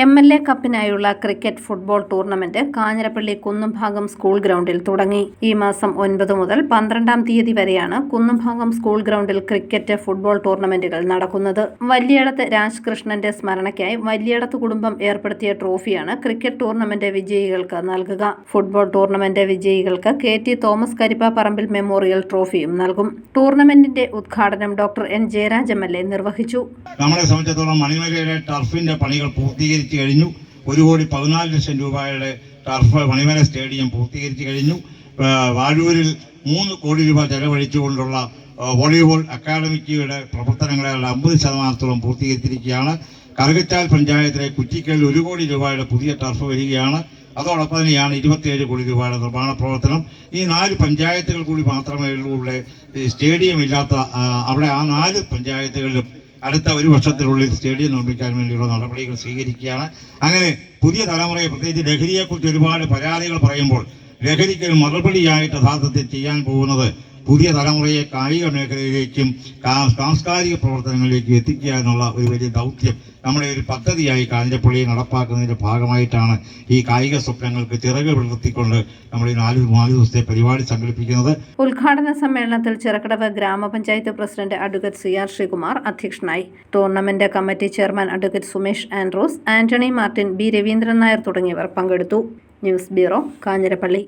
MLA കപ്പിനായുള്ള cricket football tournament Kanjirappally Kunnumbhagam school ഗ്രൗണ്ടിൽ തുടങ്ങി. ഈ മാസം 9 മുതൽ 12 തീയതി വരെയാണ് കുന്നുംഭാഗം സ്കൂൾ ഗ്രൗണ്ടിൽ ക്രിക്കറ്റ് ഫുട്ബോൾ ടൂർണമെന്റുകൾ നടക്കുന്നത്. വല്യേടത്ത് രാജകൃഷ്ണന്റെ സ്മരണയ്ക്കായി വല്യേടത്ത് കുടുംബം ഏർപ്പെടുത്തിയ ട്രോഫിയാണ് ക്രിക്കറ്റ് ടൂർണമെന്റ് വിജയികൾക്ക് നൽകുക. ഫുട്ബോൾ ടൂർണമെന്റ് വിജയികൾക്ക് KT തോമസ് കരിപ്പാപ്പറമ്പിൽ മെമ്മോറിയൽ ട്രോഫിയും നൽകും. ടൂർണമെന്റിന്റെ ഉദ്ഘാടനം ഡോക്ടർ N ജയരാജ് MLA നിർവഹിച്ചു. നമ്മളെ സംബന്ധിച്ചിടത്തോളം മണിമലയിലെ ടർഫിന്റെ പണികൾ പൂർത്തീകരിച്ചു കഴിഞ്ഞു. 1,14,00,000 രൂപയുടെ ടർഫ് മണിമല സ്റ്റേഡിയം പൂർത്തീകരിച്ചു കഴിഞ്ഞു. വാഴൂരിൽ 3 കോടി രൂപ ചെലവഴിച്ചുകൊണ്ടുള്ള വോളിബോൾ അക്കാദമിയുടെ പ്രവർത്തനങ്ങളെ 50% പൂർത്തീകരിച്ചിരിക്കുകയാണ്. കറുകച്ചാൽ പഞ്ചായത്തിലെ കുറ്റിക്കൽ 1 കോടി രൂപയുടെ പുതിയ ടർഫ് വരികയാണ്. അതോടൊപ്പം തന്നെയാണ് 27 കോടി രൂപയുടെ നിർമ്മാണ പ്രവർത്തനം. ഈ 4 പഞ്ചായത്തുകൾ കൂടി മാത്രമേ ഉള്ളൂ സ്റ്റേഡിയം ഇല്ലാത്ത. അവിടെ ആ 4 പഞ്ചായത്തുകളിലും അടുത്ത 1 വർഷത്തിനുള്ളിൽ സ്റ്റേഡിയം നിർമ്മിക്കാൻ വേണ്ടിയുള്ള നടപടികൾ സ്വീകരിക്കുകയാണ്. അങ്ങനെ പുതിയ തലമുറയെ, പ്രത്യേകിച്ച് ലഹരിയെക്കുറിച്ച് ഒരുപാട് പരാതികൾ പറയുമ്പോൾ ലഹരിക്ക് മറുപടിയായിട്ട് യഥാർത്ഥത്തിൽ ചെയ്യാൻ പോകുന്നത് പുതിയ തലമുറയെ കായിക മേഖലയിലേക്കും സാംസ്കാരിക പ്രവർത്തനങ്ങളിലേക്കും എത്തിക്കുക എന്നുള്ള ഒരു വലിയ ദൗത്യം നമ്മുടെ ഒരു പദ്ധതിയായി കാഞ്ഞിരപ്പള്ളിയിൽ നടപ്പാക്കുന്നതിന്റെ ഭാഗമായിട്ടാണ് ഈ കായിക സ്വപ്നങ്ങൾക്ക് ചിറക് വിളർത്തിക്കൊണ്ട് നമ്മൾ ഈ 4 ദിവസത്തെ പരിപാടി സംഘടിപ്പിക്കുന്നത്. ഉദ്ഘാടന സമ്മേളനത്തിൽ ചിറക്കടവ് ഗ്രാമപഞ്ചായത്ത് പ്രസിഡന്റ് അഡ്വക്കേറ്റ് CR ശ്രീകുമാർ അധ്യക്ഷനായി. Tournament committee chairman advocate Sumesh Andrews, Antony Martin, B Raveendran Nair തുടങ്ങിയവർ പങ്കെടുത്തു. News bureau, Kanjirappally.